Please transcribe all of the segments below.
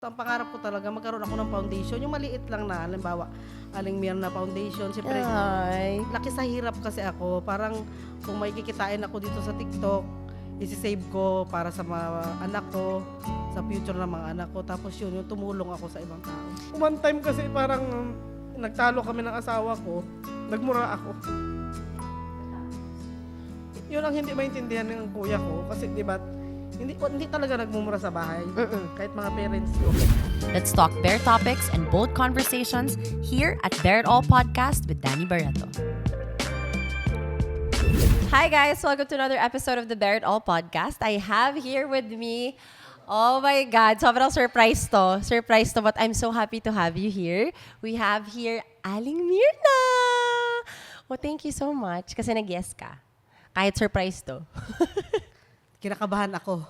Ang pangarap ko talaga magkaroon ako ng foundation, yung maliit lang na, halimbawa, Aling Mir na foundation. Siyempre, Ay. laki sa hirap kasi ako. Parang kung may kikitain ako dito sa TikTok, isi-save ko para sa mga anak ko, sa future ng mga anak ko. Tapos yun, yung tumulong ako sa ibang tao. One time kasi parang nagtalo kami ng asawa ko, nagmura ako. Yun ang hindi maintindihan ng kuya ko kasi di ba, hindi talaga nagmumura sa bahay. Kahit mga parents ko. Let's talk Bear topics and bold conversations here at Bear It All Podcast with Danny Barreto. Hi guys! Welcome to another episode of the Bear It All Podcast. I have here with me, oh my God, sobrang surprise to. Surprise to, but I'm so happy to have you here. We have here Aling Mirna! Oh, thank you so much kasi nag-yes ka. Kahit surprise to. Kinakabahan ako.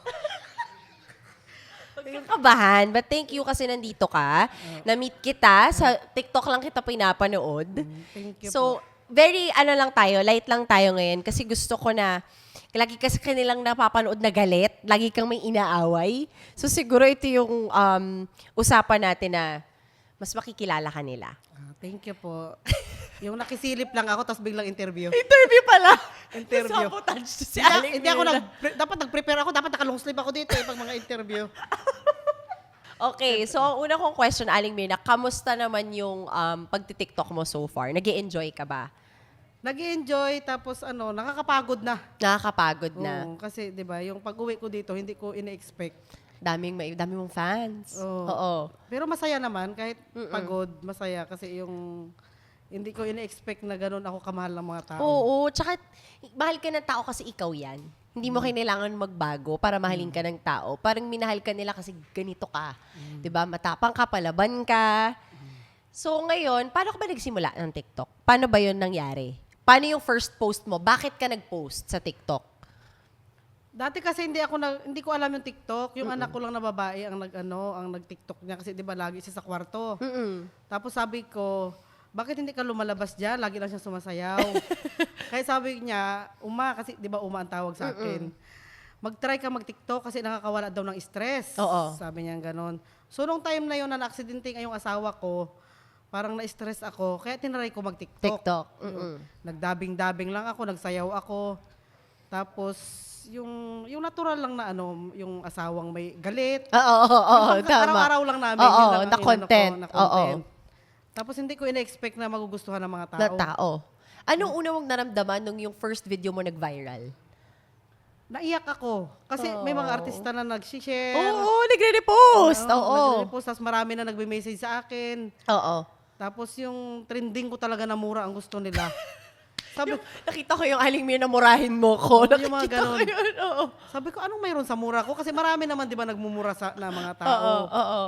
Kabahan, but thank you kasi nandito ka. Na-meet kita, sa TikTok lang kita pinapanood. Thank you So, po. very lang tayo, light lang tayo ngayon kasi gusto ko na, lagi kasi kanilang napapanood na galit, lagi kang may inaaway. So, siguro ito yung usapan natin na mas makikilala ka nila. Thank you po. Yung nakisilip lang ako, tapos biglang interview. Interview pala! Interview. Sabotage to si Hindi, Aling hindi ako Mirna. dapat nag-prepare ako, dapat naka-long sleeve ako dito pag mga interview. Okay, so ang una kong question, Aling Mirna, kamusta naman yung pagti-TikTok mo so far? Nag-e-enjoy ka ba? Nag-enjoy, tapos nakakapagod na. Nakakapagod na. Oo, kasi 'di ba, yung pag-uwi ko dito, hindi ko ine-expect. Dami mong fans. Oo. Oo. Pero masaya naman, kahit pagod, masaya kasi yung hindi ko ine-expect na ganun ako kamahal ng mga tao. Oo, tsaka mahal ka ng tao kasi ikaw yan. Hindi mo kailangan magbago para mahalin ka ng tao. Parang minahal ka nila kasi ganito ka. 'Di ba? Matapang ka, palaban ka. So ngayon, paano ka ba nagsimula ng TikTok? Paano ba 'yon nangyari? Paano yung first post mo? Bakit ka nag-post sa TikTok? Dati kasi hindi ko alam yung TikTok. Yung anak ko lang na babae ang nag-TikTok niya kasi 'di ba lagi siya sa kwarto. Tapos sabi ko, bakit hindi ka lumalabas diyan? Lagi lang siya sumasayaw. Kaya sabi niya, kasi 'di ba ang tawag sa akin. Mag-try ka mag-TikTok kasi nakakawala daw ng stress. Oo. Sabi niya gano'n. So nung time na 'yon na na-aksidente yung asawa ko, parang na-stress ako, kaya tinry ko mag-TikTok. TikTok. Nagdabing-dabing lang ako, nagsayaw ako. Tapos yung natural lang na yung asawang may galit. Oo, Yung tama. araw-araw lang namin. Oo, yun lang ang na content. na content. Oo. Tapos hindi ko ina-expect na magugustuhan ng mga tao. Na tao. Anong una mong naramdaman nung yung first video mo nag-viral? Naiyak ako. Kasi may mga artista na nag-share. Oo, nagre-repost. Oo. Nagre-repost, tapos marami na nagbe-message sa akin. Oo. Tapos yung trending ko talaga na mura ang gusto nila. Sabi, Nakita ko yung Aling Mir na murahin mo ko. Oo, yung mga Nakita ko ganon. yun, oo. sabi ko, anong mayroon sa mura ko? Kasi marami naman, di ba, nagmumura na mga tao. Oo.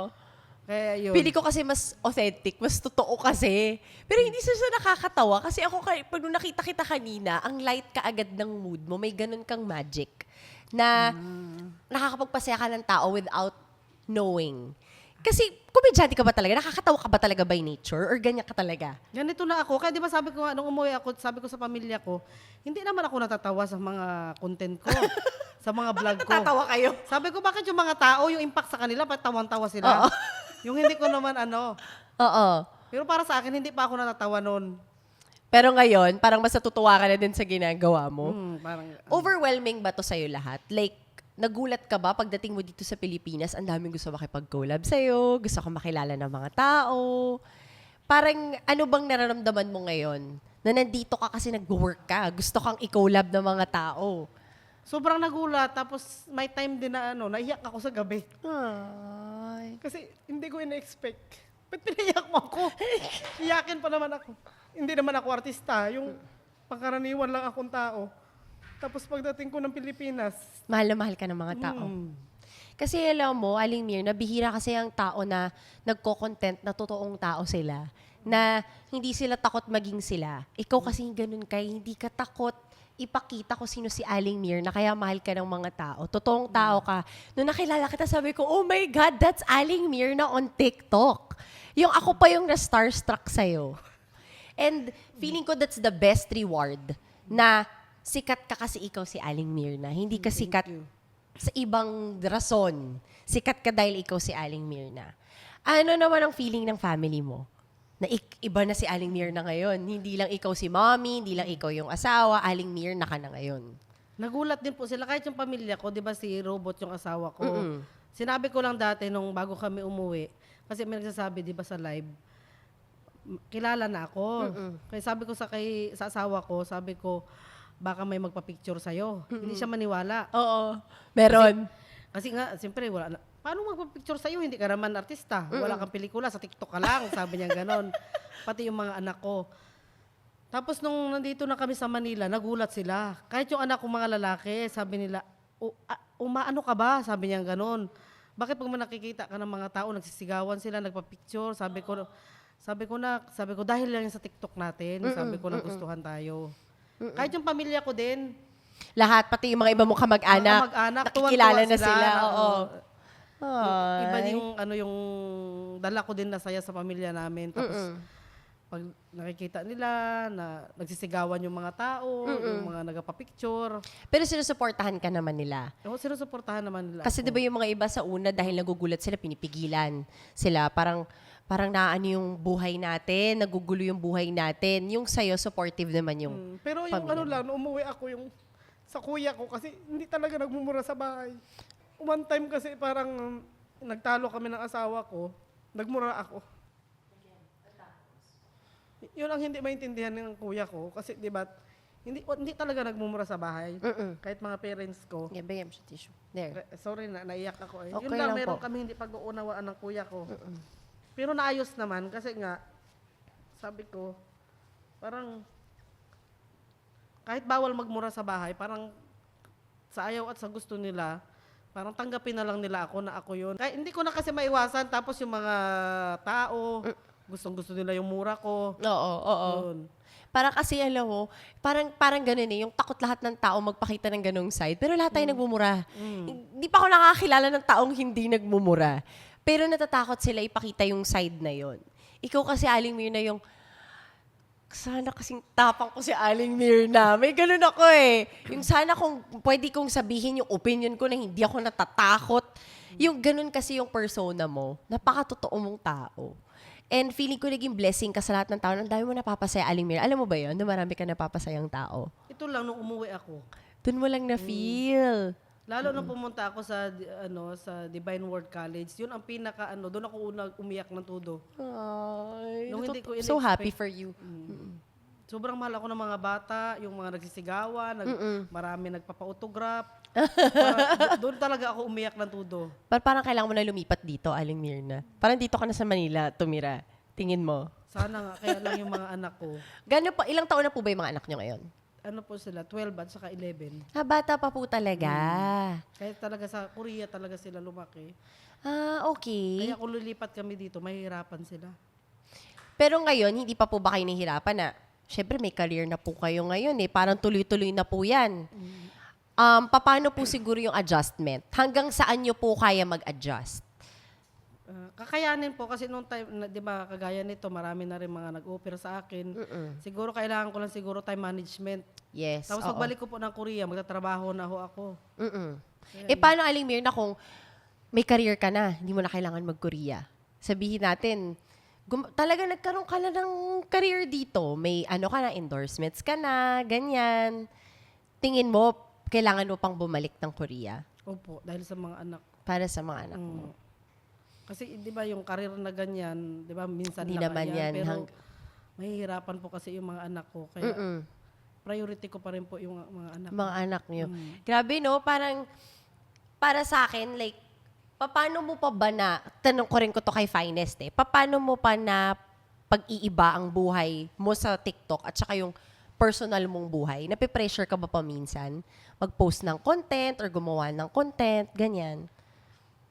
Kaya yun. Pili ko kasi mas authentic, mas totoo kasi. Pero hindi siya nakakatawa kasi ako, pag nung nakita kita kanina, ang light ka agad ng mood mo, may ganun kang magic na nakakapagpasaya ka ng tao without knowing. Kasi komedyante ka ba talaga? Nakakatawa ka ba talaga by nature? Or ganyan ka talaga? Ganito na ako. Kaya di ba sabi ko, nung umuwi ako, sabi ko sa pamilya ko, hindi naman ako natatawa sa mga content ko, sa mga vlog ko. Natatawa kayo? Sabi ko, bakit yung mga tao, yung impact sa kanila, ba't tawang-tawa sila? Yung hindi ko naman Oo. Pero para sa akin, hindi pa ako natatawa nun. Pero ngayon, parang mas natutuwa ka na din sa ginagawa mo. Parang, Overwhelming ba to sa'yo lahat? Like, nagulat ka ba pagdating mo dito sa Pilipinas, ang daming gusto makipag-collab sa'yo, gusto ka makilala ng mga tao. Parang ano bang nararamdaman mo ngayon? Na nandito ka kasi nag-work ka, gusto kang i-collab ng mga tao. sobrang nagulat. Tapos may time din na naiyak ako sa gabi. Ay. Kasi hindi ko ina-expect. Ba't pinayak mo ako? Iyakin pa naman ako. Hindi naman ako artista. Yung pangkaraniwan lang akong tao. Tapos pagdating ko ng Pilipinas, Mahal na mahal ka ng mga tao. Kasi alam mo, Aling Mir, nabihira kasi ang tao na nagko-content na totoong tao sila. Na hindi sila takot maging sila. Ikaw kasi ganun ka, hindi ka takot ipakita ko sino si Aling Mir na kaya mahal ka ng mga tao. Totoong tao ka. Nung nakilala kita, sabi ko, oh my God, that's Aling Mir na on TikTok. Yung ako pa yung na-starstruck sa'yo. And feeling ko that's the best reward na sikat ka kasi ikaw si Aling Mir na. Hindi ka sikat sa ibang rason, sikat ka dahil ikaw si Aling Mirna. Ano naman ang feeling ng family mo? Na iba na si Aling Mirna ngayon. Hindi lang ikaw si mommy, hindi lang ikaw yung asawa, Aling Mirna ka na ngayon. Nagulat din po sila. Kahit yung pamilya ko, di ba si Robot yung asawa ko. Mm-mm. Sinabi ko lang dati nung bago kami umuwi, kasi may nagsasabi, di ba sa live, kilala na ako. Kaya sabi ko sa asawa ko, sabi ko, baka may magpa-picture sa'yo. Hindi siya maniwala. Oo. Meron. Kasi nga, siyempre, wala na. Paano magpa-picture sa'yo? Hindi ka naman artista. Wala kang pelikula. Sa TikTok ka lang. Sabi niya ganon. Pati yung mga anak ko. Tapos nung nandito na kami sa Manila, nagulat sila. Kahit yung anak ko mga lalaki, sabi nila, umaano ka ba? Sabi niya ganon. Bakit pag nakikita ka ng mga tao, nagsisigawan sila, nagpa-picture? Sabi ko, dahil lang yan sa TikTok natin. Sabi ko, nagustuhan tayo. Kahit yung pamilya ko din, Lahat, pati yung mga iba mo kamag-anak. mga mag-anak, nakikilala tuwan-tuwa na sila. Oo. Iba yung dala ko din na saya sa pamilya namin. Tapos, pag nakikita nila na nagsisigawan yung mga tao, yung mga nagpa-picture. Pero sinusuportahan ka naman nila. Sinusuportahan naman nila Kasi ako. di ba yung mga iba sa una, dahil nagugulat sila, pinipigilan sila. Parang naano yung buhay natin, nagugulo yung buhay natin. Yung sa'yo, supportive naman yung Pero yung pamilya ano lang, nung umuwi ako yung sa kuya ko kasi hindi talaga nagmumura sa bahay. One time kasi parang nagtalo kami ng asawa ko, nagmura ako. Yun ang hindi maintindihan ng kuya ko kasi 'di ba hindi talaga nagmumura sa bahay. Kahit mga parents ko. Yeah, bigyan mo siya tissue. There. Sorry na, naiyak ako eh. Okay Yun lang, lang meron po. kami hindi pag-uunawaan ng kuya ko. Pero naayos naman kasi nga, sabi ko, parang, kahit bawal magmura sa bahay, parang sa ayaw at sa gusto nila, parang tanggapin na lang nila ako na ako yun. Kahit hindi ko na kasi maiwasan, tapos yung mga tao, gustong-gusto nila yung mura ko. Oo. Yun. Parang kasi alam mo, parang ganun eh, yung takot lahat ng tao magpakita ng ganung side. Pero lahat tayo nagmumura. Hindi pa ako nakakilala ng taong hindi nagmumura. Pero natatakot sila ipakita yung side na yon. Ikaw kasi, Aling Mirna, yung sana kasing tapang ko si Aling Mirna. May ganun ako eh. Yung sana kung pwede kong sabihin yung opinion ko na hindi ako natatakot. Yung ganun kasi yung persona mo. Napakatotoo mong tao. And feeling ko naging blessing ka sa lahat ng tao. Ang dami mo napapasaya, Aling Mirna. Alam mo ba yun? Na marami ka napapasayang tao. Ito lang nung umuwi ako. Doon mo lang na-feel. Lalo nung pumunta ako sa Divine Word College, yun ang doon ako unang umiyak ng todo. Ay, Nung hindi ko so in-expect. happy for you. Sobrang mahal ako ng mga bata, yung mga nagsisigawan, marami nagpapa-autograph. Doon talaga ako umiyak ng todo. Parang kailangan mo na lumipat dito, Aling Mirna. Parang dito ka na sa Manila tumira. Tingin mo. Sana nga, kaya lang yung mga anak ko. Ilang taon na po ba yung mga anak nyo ngayon? Ano po sila, 12 at saka 11. Bata pa po talaga. Kaya talaga sa Korea talaga sila lumaki. Okay. Kaya kung lilipat kami dito, mahihirapan sila. Pero ngayon, hindi pa po ba kayo nahihirapan na, syempre may career na po kayo ngayon eh. Parang tuloy-tuloy na po yan. Paano po siguro yung adjustment? Hanggang saan nyo po kaya mag-adjust? Kakayanin po kasi nung time, di ba, kagaya nito, marami na rin mga nag-offer sa akin. Siguro kailangan ko lang siguro time management. Yes. Tapos oo. pagbalik ko po ng Korea, magtatrabaho na ho ako. Paano, Aling Mirna, kung may career ka na, hindi mo na kailangan mag-Korea? Sabihin natin, talaga nagkaroon ka na ng career dito. May ka na, endorsements ka na, ganyan. Tingin mo, kailangan mo pang bumalik ng Korea Opo, dahil sa mga anak. para sa mga anak mo? Kasi di ba yung career na ganyan, di ba minsan Hindi lang naman yan. pero mahihirapan po kasi yung mga anak ko. Kaya priority ko pa rin po yung mga anak ko. Mga anak nyo. Grabe, no? Parang, para sa akin, like, paano mo pa ba na, tanong ko rin ko to kay Finest eh, paano mo pa na pag-iiba ang buhay mo sa TikTok at saka yung personal mong buhay? Napipressure ka ba paminsan? Mag-post ng content or gumawa ng content, ganyan?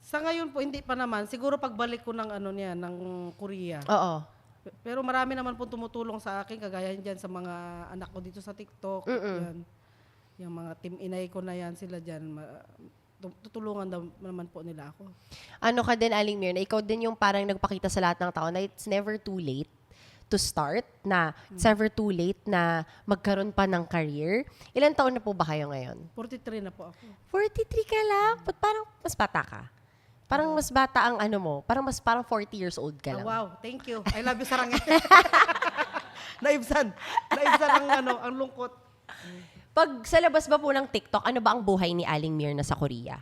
Sa ngayon po, hindi pa naman. Siguro pagbalik ko ng ng Korea. Oo. Pero marami naman po tumutulong sa akin, kagaya dyan sa mga anak ko dito sa TikTok. Yan. Yung mga team inay ko na yan, sila dyan. Tutulungan naman po nila ako. Ano ka din, Aling Mirna, ikaw din yung parang nagpakita sa lahat ng tao na it's never too late to start, na it's never too late na magkaroon pa ng career. Ilan taon na po ba kayo ngayon? 43 na po ako. 43 ka lang? Ba't parang mas bata ka? Parang mas bata ang ano mo. Parang 40 years old ka lang. Wow, thank you. I love you, Sarangay. Naibsan. Naibsan ang lungkot. Pag sa labas ba po ng TikTok, ano ba ang buhay ni Aling Myrna sa Korea?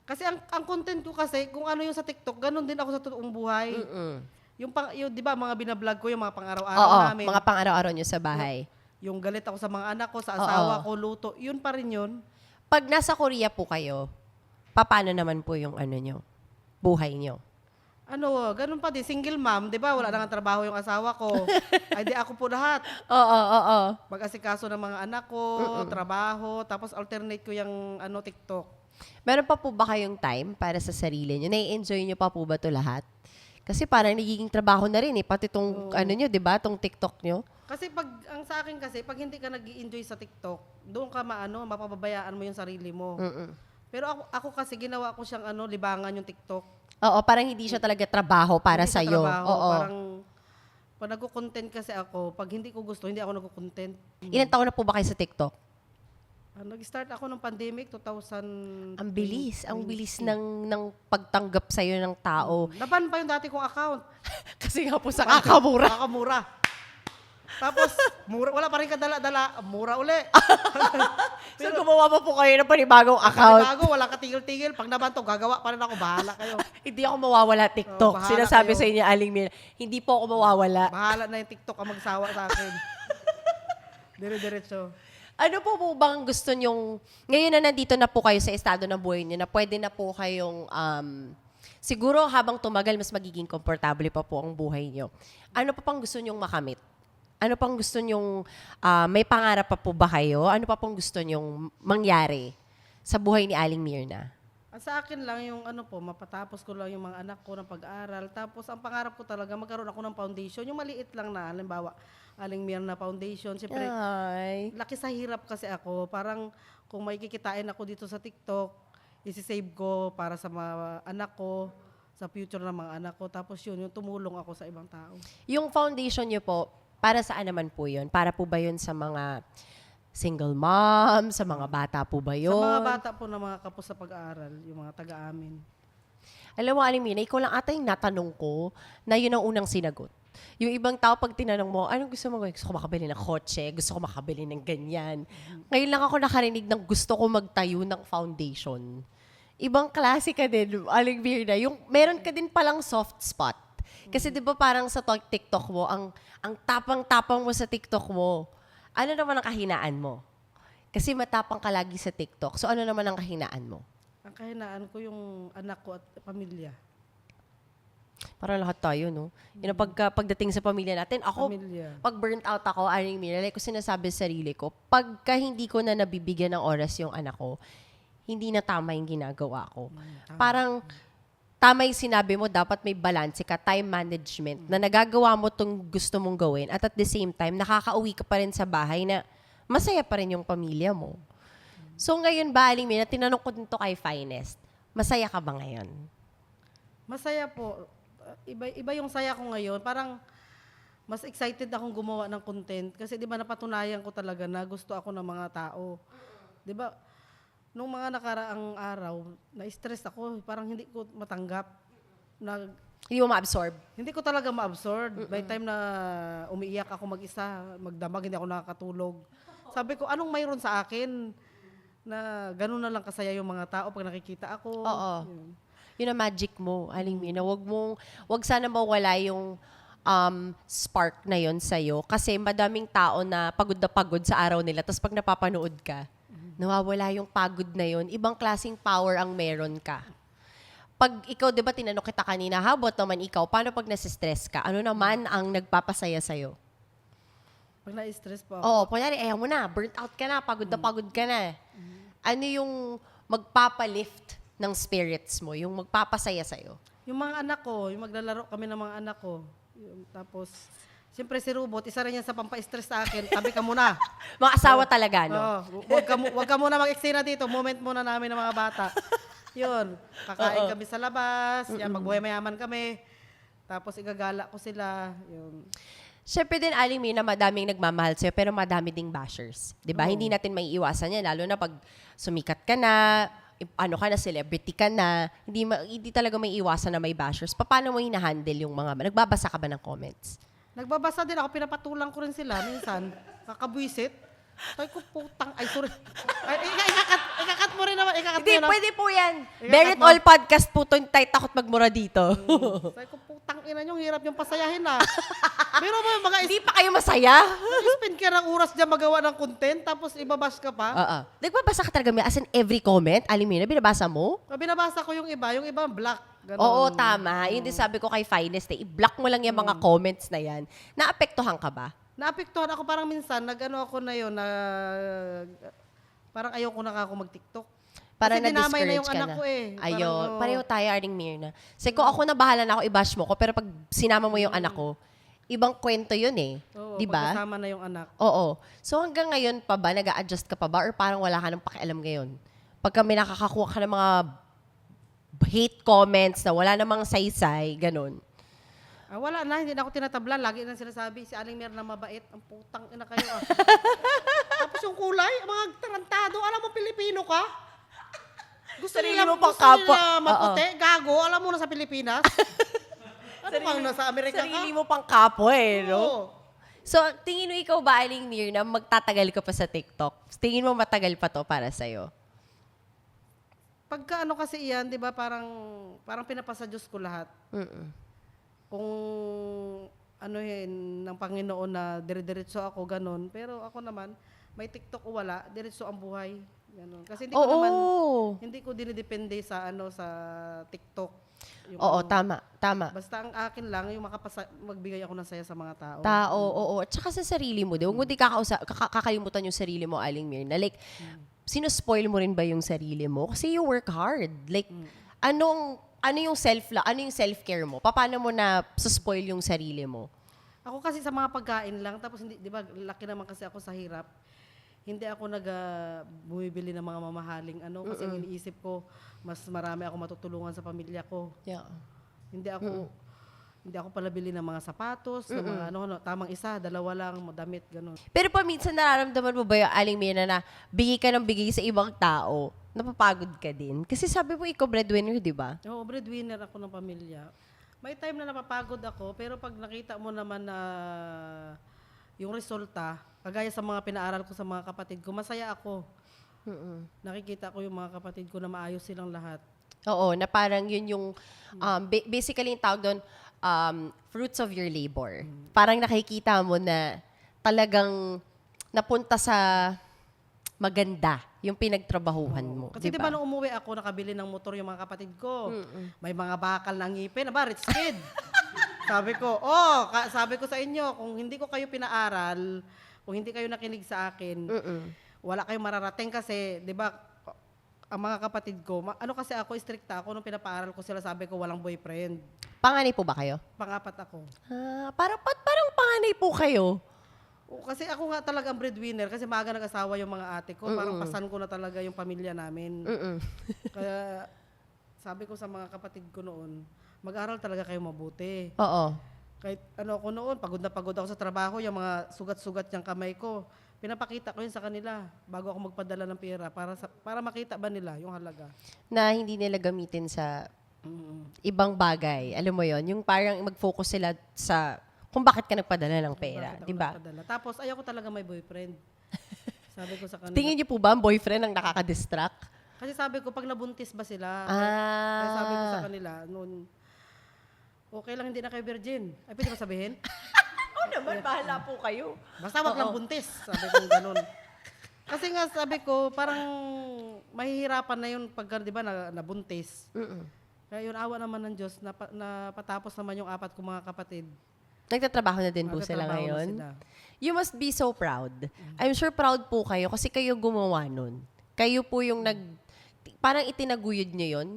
Kasi ang content ko kasi, kung ano yung sa TikTok, ganun din ako sa totoong buhay. Yung di ba, mga binablog ko, yung mga pang-araw-araw Oo, namin. mga pang-araw-araw nyo sa bahay. Yung galit ako sa mga anak ko, sa asawa ko, luto. Yun pa rin yun. Pag nasa Korea po kayo, paano naman po yung ano nyo? Buhay nyo? Ganun pa din. Single mom, di ba? Wala na nga trabaho yung asawa ko. Ay di ako po lahat. Oo. Mag-asikaso ng mga anak ko, trabaho, tapos alternate ko yung TikTok. Meron pa po ba kayong time para sa sarili nyo? Nai-enjoy nyo pa po ba to lahat? Kasi parang nagiging trabaho na rin eh. Pati itong nyo, di ba? Itong TikTok nyo. Kasi ang sa akin kasi, pag hindi ka nag-i-enjoy sa TikTok, doon ka mapapabayaan mo yung sarili mo. Pero ako kasi ginawa ko siyang libangan yung TikTok. Oo, parang hindi siya talaga trabaho para Hindi sa siya iyo. trabaho, Oo. Parang pag nagko-content kasi ako, pag hindi ko gusto, hindi ako nagko-content. Ilan taon na po ba kayo sa TikTok? Nag-start ako ng pandemic 2000. Ang bilis ng pagtanggap sa iyo ng tao. Naban pa yung dati kong account. Kasi nga po sa kakamura. Kakamura. Tapos, wala pa rin kadala-dala, mura uli. So gumawa pa po kayo ng panibagong account. Bago, wala katigil-tigil. Pag nabanto, gagawa pa rin ako, bahala kayo. Hindi ako mawawala TikTok. bahala Sinasabi kayo. sa inyo, Aling Myrna, hindi po ako mawawala. Bahala na yung TikTok ang magsawa sa akin. Dire-diretso. Ano po bang gusto nyong, ngayon na nandito na po kayo sa estado ng buhay niyo, na pwede na po kayong, siguro habang tumagal, mas magiging komportable pa po ang buhay niyo. Ano pa pang gusto nyong makamit? Ano pang gusto nyong, may pangarap pa po ba kayo? Ano pa pong gusto nyong mangyari sa buhay ni Aling Myrna? Sa akin lang yung mapatapos ko lang yung mga anak ko ng pag-aaral. Tapos ang pangarap ko talaga, magkaroon ako ng foundation. Yung maliit lang na, halimbawa, Aling Myrna Foundation. Siyempre, Ay. laki sa hirap kasi ako. Parang kung may kikitain ako dito sa TikTok, isi-save ko para sa mga anak ko, sa future ng mga anak ko. Tapos yung tumulong ako sa ibang tao. Yung foundation niyo po, para saan naman po yun? Para po ba yun sa mga single mom, sa mga bata po ba yun? Sa mga bata po na mga kapos sa pag-aaral, yung mga taga-amin. Alam mo, Aling Myrna, ikaw lang ata yung natanong ko na yun ang unang sinagot. Yung ibang tao, pag tinanong mo, anong gusto mo? Gusto ko makabili ng kotse, gusto ko makabili ng ganyan. Ngayon lang ako nakarinig ng gusto ko magtayo ng foundation. Ibang klase ka din, Aling Myrna. Yung meron ka din palang soft spot. Kasi di ba parang sa TikTok mo, ang tapang-tapang mo sa TikTok mo, ano naman ang kahinaan mo? Kasi matapang ka lagi sa TikTok. So ano naman ang kahinaan mo? Ang kahinaan ko yung anak ko at pamilya. Para lahat tayo, no? Yun ang pagdating sa pamilya natin. Ako, Pamilya. pag burnt out ako, Aling Myrna, like ko sinasabi sa sarili ko, pagka hindi ko na nabibigyan ng oras yung anak ko, hindi na tama yung ginagawa ko. Parang, tama yung sinabi mo, dapat may balance ka, time management, na nagagawa mo tong gusto mong gawin, at the same time, nakakauwi ka pa rin sa bahay na masaya pa rin yung pamilya mo. So ngayon ba, Aling Myrna, tinanong ko din to kay Finest, masaya ka ba ngayon? Masaya po. Iba yung saya ko ngayon. Parang mas excited akong gumawa ng content. Kasi di ba napatunayan ko talaga na gusto ako ng mga tao. Di ba, nung mga nakaraang araw, na-stress ako. Parang hindi ko matanggap. Hindi mo ma-absorb? Hindi ko talaga ma-absorb. By time na umiiyak ako mag-isa, magdamag, hindi ako nakakatulog. Sabi ko, anong mayroon sa akin na gano'n na lang kasaya yung mga tao pag nakikita ako? Oo. Yun. Yun ang magic mo, Aling Myrna. Wag sana mawala yung spark na yon sa'yo. Kasi madaming tao na pagod sa araw nila. Tapos pag napapanood ka, nawawala yung pagod na yon. Ibang klaseng power ang meron ka. Pag ikaw, di ba, tinanong kita kanina, how about naman ikaw, paano pag nasistress ka? Ano naman ang nagpapasaya sa'yo? Pag na-stress po ako, Oo, kunyari, ayaw mo na, burnt out ka na, pagod ka na. Ano yung magpapalift ng spirits mo, yung magpapasaya sa'yo? yung mga anak ko, yung maglalaro kami ng mga anak ko. Yun, tapos, siyempre si Robot, isa rin yan sa pampa-stress sa akin. Tabi ka muna. Mga asawa talaga, no? Oo, wag ka muna mag-eksena dito. Moment muna namin ng mga bata. Yun, kakain kami sa labas. Yan, magbuhay mayaman kami. Tapos igagala ko sila. Yun. Syempre din, Aling Mir, na madaming nagmamahal sa'yo, pero madami ding bashers. Di ba? Oo. Hindi natin may iwasan yan, lalo na pag sumikat ka na, ano ka na, celebrity ka na, hindi talaga may iwasan na may bashers. Paano mo hinahandle yung mga, nagbabasa ka ba ng comments? Nagbabasa din ako, pinapatulang ko rin sila minsan. Kakabwisit. Ay ko putang, ay sorry. Ay, ikakat mo rin naman, ikakat mo Hindi, yun. pwede po yan. Ikakat Merit mo. All Podcast po to, tayo takot magmura dito. Ay ko putang ina nyo, hirap yung pasayahin na. Pero mo yung mga Hindi pa kayo masaya? spend ka ng oras dyan magawa ng content, tapos ibabash ka pa. Oo. Nagbabasa ka talaga, as in every comment, Aling Mir, na binabasa mo? Binabasa ko yung iba black. Ganun. Oo, tama. Yun din sabi ko kay Finest, i-block mo lang yung mga comments na yan. Naapektuhan ka ba? Naapektuhan ako parang minsan, nag-ano ako na yun, parang ayaw ko na ako mag-TikTok. Parang Kasi dinamay na na-discourage yung ka anak na. ko eh. Ayun. Parang, oh. Pareho tayo, Aling Mirna. Kasi kung ako na bahala na ako, i-bash mo ko, pero pag sinama mo yung anak ko, ibang kwento yun eh. Oo, Di ba? pagkasama na yung anak. Oo. So hanggang ngayon pa ba, nag-a-adjust ka pa ba, or parang wala ka ng pakialam ngayon? Pagka may nakakakuha ka ng mga hate comments na wala namang saysay, ganun. Wala na, hindi na ako tinatablan. Lagi na sinasabi, si Aling Mir na mabait. Ang putang ina kayo ah. Tapos yung kulay, mga tarantado. Alam mo, Pilipino ka? Sarili mo pang kapwa. Maputi, gago. Alam mo na sa Pilipinas? Ano bang nasa Amerika ka? Sarili mo pang kapo eh, no? Oo. So, tingin mo ikaw ba, Aling Mir, na magtatagal ka pa sa TikTok? Tingin mo matagal pa to para sa'yo? Pagka ano kasi iyan, di ba, parang pinapasa Diyos ko lahat. Kung ano yun, ng Panginoon na dire-diretso ako, ganun. Pero ako naman, may TikTok o wala, diretso ang buhay. Ganun. Kasi hindi ko dinidepende sa sa TikTok. Yung Oo, tama. Basta ang akin lang, yung magbigay ako ng saya sa mga tao. Oo. At saka sa sarili mo, huwag mo di kakalimutan yung sarili mo, Aling Mir, na like, sinospoil mo rin ba yung sarili mo? Kasi you work hard. Like, ano yung self-care mo? Paano mo na suspoil yung sarili mo? Ako kasi sa mga pagkain lang, tapos hindi, di ba, laki naman kasi ako sa hirap. Hindi ako bumibili ng mga mamahaling kasi iniisip ko, mas marami ako matutulungan sa pamilya ko. Yeah. Hindi ako pala bili ng mga sapatos, ng mga tamang isa, dalawa lang, damit, gano'n. Pero pa minsan nararamdaman mo ba yung Aling Mir na bigay ka ng bigay sa ibang tao, napapagod ka din? Kasi sabi mo ikaw breadwinner, di ba? Oo, breadwinner ako ng pamilya. May time na napapagod ako, pero pag nakita mo naman na yung resulta, kagaya sa mga pinaaral ko sa mga kapatid ko, masaya ako. Nakikita ko yung mga kapatid ko na maayos silang lahat. Oo, na parang yun yung, basically yung tawag doon, fruits of your labor. Parang nakikita mo na talagang napunta sa maganda yung pinagtrabahuhan mo. Kasi di ba nung umuwi ako, nakabili ng motor yung mga kapatid ko. May mga bakal na ngipin. Rich kid. Sabi ko sa inyo, kung hindi ko kayo pinaaral, kung hindi kayo nakinig sa akin, wala kayong mararating kasi, di ba, ang mga kapatid ko, kasi ako, stricta ako, nung pinapaaral ko sila, sabi ko, walang boyfriend. Panganay po ba kayo? Pangapat ako. Parang panganay po kayo. Kasi ako nga talaga ang breadwinner kasi maaga nag-asawa yung mga ate ko. Parang pasan ko na talaga yung pamilya namin. Kaya sabi ko sa mga kapatid ko noon, mag-aral talaga kayo mabuti. Oo. Kahit ako noon, pagod na pagod ako sa trabaho, yung mga sugat-sugat yung kamay ko, pinapakita ko yun sa kanila bago ako magpadala ng pera para makita ba nila yung halaga. Na hindi nila gamitin sa ibang bagay. Alam mo yon, yung parang mag-focus sila sa kung bakit ka nagpadala ng pera, di ba? Tapos ayaw ko talaga may boyfriend. Sabi ko sa kanila. Tingin niyo po ba ang boyfriend ang nakaka-distract? Kasi sabi ko, pag nabuntis ba sila? Kaya sabi ko sa kanila, noon, okay lang hindi na kayo virgin. Ay, pwede ba sabihin? Naman, bahala po kayo. Basta wag lang buntis. Sabi ko ganun. Kasi nga sabi ko, parang mahihirapan na yun pag, di ba, nabuntis. Kaya yun, awa naman ng Diyos, napatapos naman yung 4 kong mga kapatid. Nagtatrabaho na din po sila ngayon? You must be so proud. I'm sure proud po kayo kasi kayo gumawa nun. Kayo po yung parang itinaguyod nyo yun.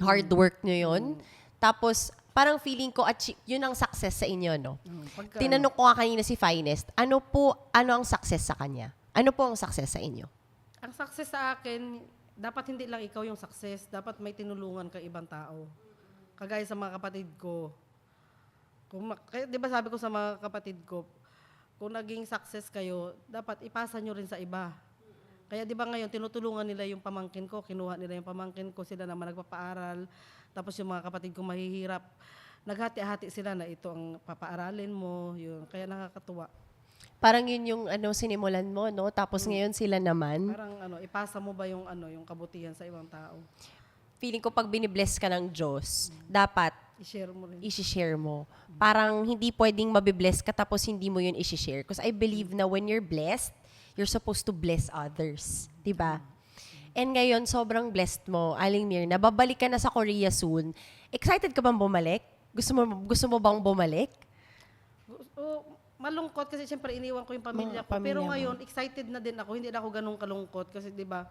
Hard work nyo yun. Tapos, parang feeling ko, yun ang success sa inyo, no? Tinanong ko nga kanina si Finest, ano ang success sa kanya? Ano po ang success sa inyo? Ang success sa akin, dapat hindi lang ikaw yung success, dapat may tinulungan ka ibang tao. Kagaya sa mga kapatid ko, Kaya 'di ba sabi ko sa mga kapatid ko, kung naging success kayo, dapat ipasa nyo rin sa iba. Kaya 'di ba ngayon tinutulungan nila yung pamangkin ko, kinuha nila yung pamangkin ko, sila naman nagpapaaral. Tapos yung mga kapatid ko mahihirap, naghati-hati sila na ito ang papaaralin mo, yun. Kaya nakakatuwa. Parang yun yung sinimulan mo, no? Tapos ngayon sila naman. Parang ipasa mo ba yung yung kabutihan sa ibang tao? Feeling ko pag binibless ka ng Diyos, dapat I-share mo rin. i-share mo. Parang hindi pwedeng mabibless ka tapos hindi mo yun i-share. Because I believe na when you're blessed, you're supposed to bless others. Diba? And ngayon, sobrang blessed mo, Aling Mir, nababalik ka na sa Korea soon. Excited ka bang bumalik? Gusto mo bang bumalik? Malungkot kasi siyempre iniwan ko yung pamilya ko. Pamilya Pero mo. ngayon, excited na din ako. Hindi na ako ganun kalungkot kasi 'di ba?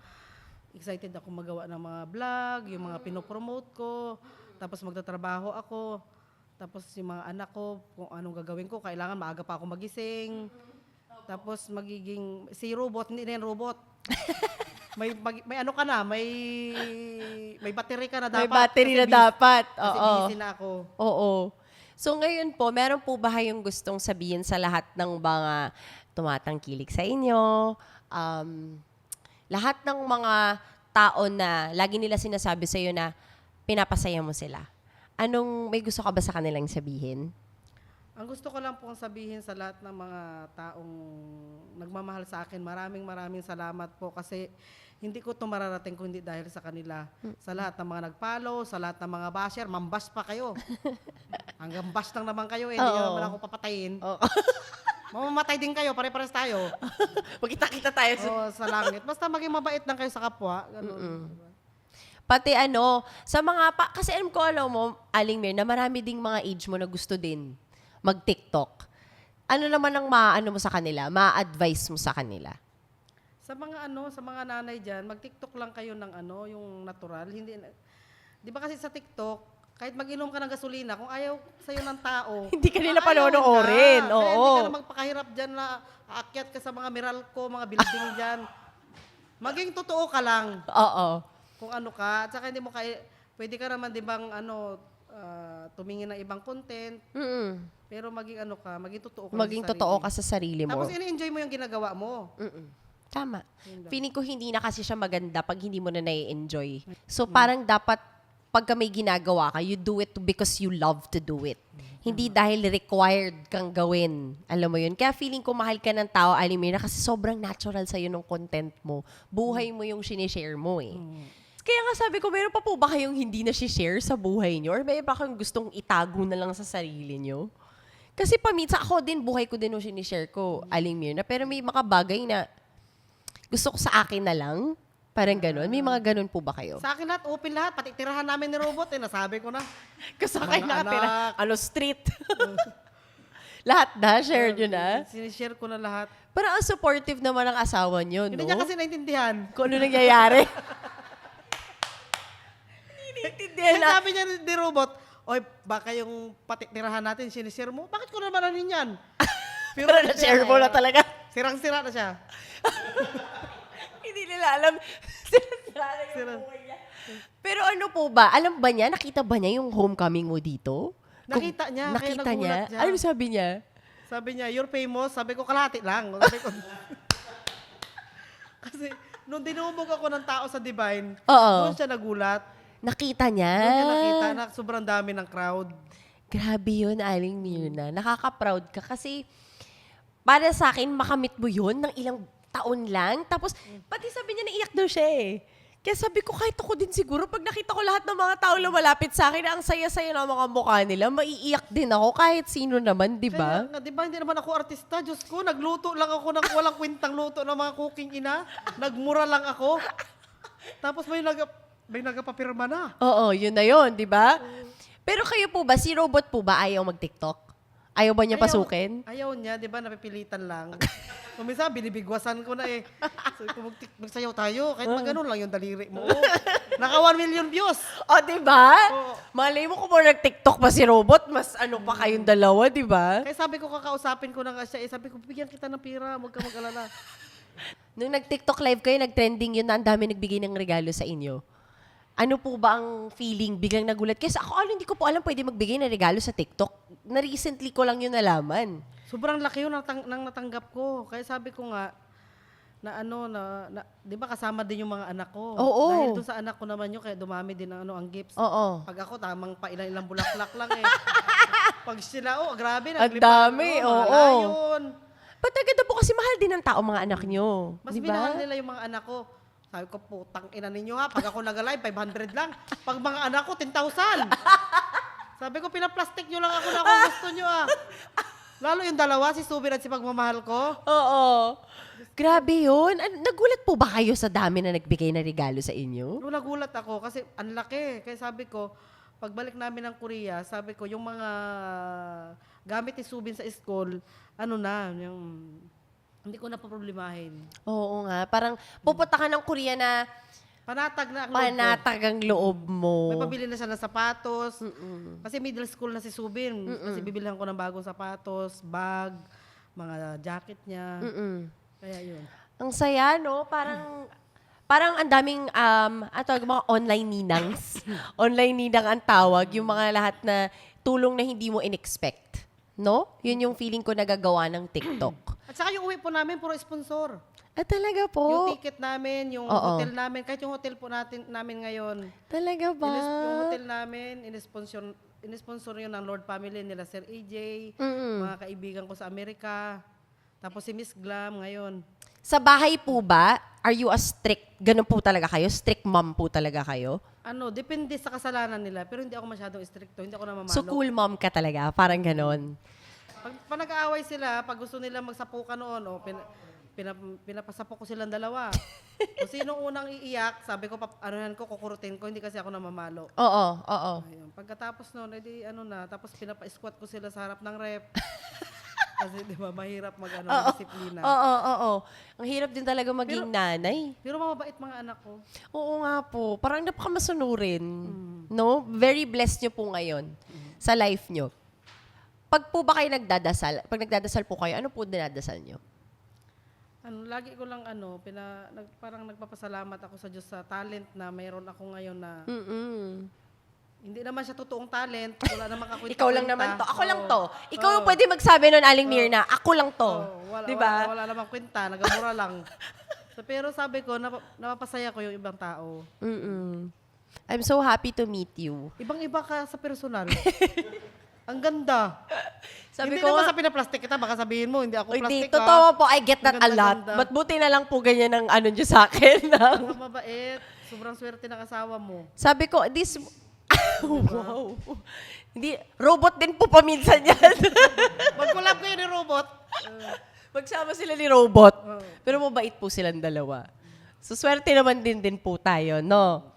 Excited ako magawa ng mga vlog, yung mga pinopromote ko. Tapos magtatrabaho ako. Tapos yung mga anak ko, kung anong gagawin ko, kailangan maaga pa ako magising. Tapos magiging si robot, hindi na yan robot. may ano ka na, may battery ka na dapat. May battery kasi na dapat. Kasi Oo. busy na ako. Oo. So ngayon po, meron po ba kayong gustong sabihin sa lahat ng mga tumatangkilik sa inyo? Lahat ng mga tao na lagi nila sinasabi sa iyo na pinapasaya mo sila. May gusto ka ba sa kanilang sabihin? Ang gusto ko lang pong sabihin sa lahat ng mga taong nagmamahal sa akin, maraming salamat po kasi hindi ko ito mararating kung hindi dahil sa kanila. Sa lahat ng mga nag-follow, sa lahat ng mga basher, mambash pa kayo. Hanggang bash lang naman kayo, hindi Oo. naman ako papatayin. Oo. Mamamatay din kayo, pare-pares tayo. Magkita-kita tayo. Sa langit. Basta maging mabait lang kayo sa kapwa. Ganun. Pati sa mga, kasi alam mo, Aling Mir, na marami ding mga age mo na gusto din mag-TikTok. Ano naman ang mo sa kanila? Ma-advise mo sa kanila? Sa mga nanay diyan, mag-TikTok lang kayo ng yung natural, hindi 'di ba kasi sa TikTok, kahit mag-inom ka ng gasolina, kung ayaw sa'yo ng tao, Hindi ka nila ayaw panonoorin. ka. Kaya Oo. hindi ka na magpakahirap diyan na aakyat ka sa mga Meralco, mga building diyan. Maging totoo ka lang Oo. kung ano ka, at saka hindi mo pwede ka naman 'di bang tumingin ng ibang content, Mm-mm. pero maging maging totoo ka Maging sa totoo sarili. ka sa sarili mo. Tapos ini-enjoy mo yung ginagawa mo. Tama. Yun lang. Feeling ko hindi na kasi siya maganda pag hindi mo na nai-enjoy. So parang dapat pagka may ginagawa ka, you do it because you love to do it. Hindi dahil required kang gawin. Alam mo yun? Kaya feeling ko mahal ka ng tao, Alimira, kasi sobrang natural sa'yo ng content mo. Buhay mo yung sinishare mo eh. Kaya nga sabi ko, meron pa po ba kayong hindi na share sa buhay nyo? Or may ba kayong gustong itago na lang sa sarili nyo? Kasi paminsan ako din, buhay ko din yung sinishare ko, Aling Mirna. Pero may mga bagay na gusto ko sa akin na lang. Parang gano'n. May mga gano'n po ba kayo? Sa akin lahat, open lahat. Pati tirahan namin ni Robot, nasabi ko na. Kasi Mga kayo nakatira. anak. Street. Lahat na, share nyo na. Sinishare ko na lahat. Pero ang supportive naman ng asawa nyo, no? Hindi niya kasi naintindihan. Kung ano nangyayari. Hindi Kaya sabi niya ni Robot, oy, baka yung pati tirahan natin, sinishare mo, bakit ko naman anin yan? Pero na-share mo na talaga. Sirang-sira na siya. Hindi nila alam. Sira na yung buhay niya. Pero ano po ba? Alam ba niya? Nakita ba niya yung homecoming mo dito? Nakita niya, kaya Nakita niya? nagulat siya. Ano sabi niya? Sabi niya, you're famous. Sabi ko, kalahati lang. Sabi ko, kasi nung dinumog ako ng tao sa Divine, Oo. doon siya nagulat. Nakita niya? Doon niya nakita na sobrang dami ng crowd. Grabe yun, Aling Mirna. Nakaka-proud ka kasi para sa akin, makamit mo yun ng ilang taon lang. Tapos, pati sabi niya, naiyak daw siya eh. Kaya sabi ko, kahit ako din siguro, pag nakita ko lahat ng mga tao lumalapit sa akin, ang saya-saya ng mga mukha nila, maiiyak din ako kahit sino naman, di ba? Kaya nga, di ba, hindi naman ako artista. Diyos ko, nagluto lang ako ng walang kwintang luto ng mga cooking ina. Nagmura lang ako. Tapos may nagpapirma na. Oo, yun na yun, di ba? Pero kayo po ba, si Robot po ba ayaw mag-TikTok? Ayaw ba niya pasukin? Ayaw niya, di ba, napipilitan lang. Kung minsan, binibigwasan ko na eh. So, kung magsayaw tayo, kahit maganon lang yung daliri mo. Naka 1 million views. O, di ba? Oo. Malay mo kung nag-TikTok pa si Robot, mas ano pa kayong dalawa, di ba? Kaya sabi ko, kakausapin ko na nga siya. Sabi ko, bigyan kita ng pira, huwag ka mag-alala. Nung nag-TikTok live kayo, nag-trending yun na ang dami nagbigay ng regalo sa inyo. Ano po ba ang feeling? Biglang nagulat. Kasi ako, hindi ko po alam pwede magbigay ng regalo sa TikTok. Na-recently ko lang yun nalaman. Sobrang laki yun nang natanggap ko. Kaya sabi ko nga, di ba kasama din yung mga anak ko. Oo. Dahil doon sa anak ko naman yun, kaya dumami din ang gifts. Oo. Pag ako, tamang pa ilang bulaklak lang eh. Pag sila, grabe. Ang dami, oo. Yun. Ba't agad po kasi mahal din ng tao mga anak nyo? Mas Di minahal ba? nila yung mga anak ko. Sabi ko, putang ina ninyo ha. Pag ako nag-alive, 500 lang. Pag mga anak ko, 10,000. Sabi ko, pinaplastic nyo lang ako na kung gusto nyo ah. Lalo yung dalawa, si Subin at si Pagmamahal ko. Oo. Grabe yun. Nagulat po ba kayo sa dami na nagbigay na regalo sa inyo? Nung nagulat ako kasi ang laki. Kaya sabi ko, pagbalik namin ng Korea, sabi ko, yung mga gamit ni Subin sa school, hindi ko na problemahin. Oo nga. Parang pupunta ka ng Korea na Panatag na ang loob ko. panatag ang loob mo. May pabili na siya ng sapatos. Kasi middle school na si Subin. Kasi bibilihan ko ng bagong sapatos, bag, mga jacket niya. Kaya yun. Ang saya, no? Parang ang daming, mga online ninangs. Online ninang ang tawag. Yung mga lahat na tulong na hindi mo in-expect. No? Yun yung feeling ko nagagawa ng TikTok. At saka yung uwi po namin, puro sponsor. Talaga po? Yung ticket namin, yung Oo. hotel namin, kahit yung hotel po namin ngayon. Talaga ba? Yung hotel namin, inisponsor yun ng Lord Family nila, Sir AJ, mga kaibigan ko sa Amerika. Tapos si Miss Glam ngayon. Sa bahay po ba, are you a strict, ganun po talaga kayo? Strict mom po talaga kayo? Depende sa kasalanan nila, pero hindi ako masyadong stricto, hindi ako namamalo. So cool mom ka talaga, parang ganon. Pag nag-aaway sila, pag gusto nila magsapukan noon, pinapasapok ko silang dalawa. Kung sino unang iiyak, sabi ko, kukurutin ko, hindi kasi ako namamalo. Oo. Ayun. Pagkatapos noon, tapos pinapa-squat ko sila sa harap ng rep. Kasi di ba, mahirap disiplina. Oo. Ang hirap din talaga maging nanay. Pero mababait mga anak ko. Oo nga po. Parang napakamasunurin. No? Very blessed nyo po ngayon sa life nyo. Pag po ba kayo pag nagdadasal po kayo, ano po dinadasal nyo? Lagi ko lang parang nagpapasalamat ako sa Diyos sa talent na mayroon ako ngayon na hindi naman siya totoong talent. Wala naman kakwenta. Ikaw lang naman to. Ako lang to. Ikaw yung pwede magsabi nun, Aling Mirna, ako lang to. Diba? Wala namang kwenta. Nagamura lang. Pero sabi ko, napapasaya ko yung ibang tao. I'm so happy to meet you. Ibang-iba ka sa personal. Ang ganda. Sabi Hindi ko naman nga, sa pinaplastic kita, baka sabihin mo, hindi ako hindi, plastic totoo po, I get that a Ang lot. ganda-ganda. But buti na lang po ganyan ang ano nyo sa akin. Ang mabait. Sobrang swerte ng asawa mo. Sabi ko, wow. Hindi, robot din po paminsan yan. Mag-collab kayo ni Robot. Magsama sila ni Robot. Pero mabait po silang dalawa. So, swerte naman din po tayo, no?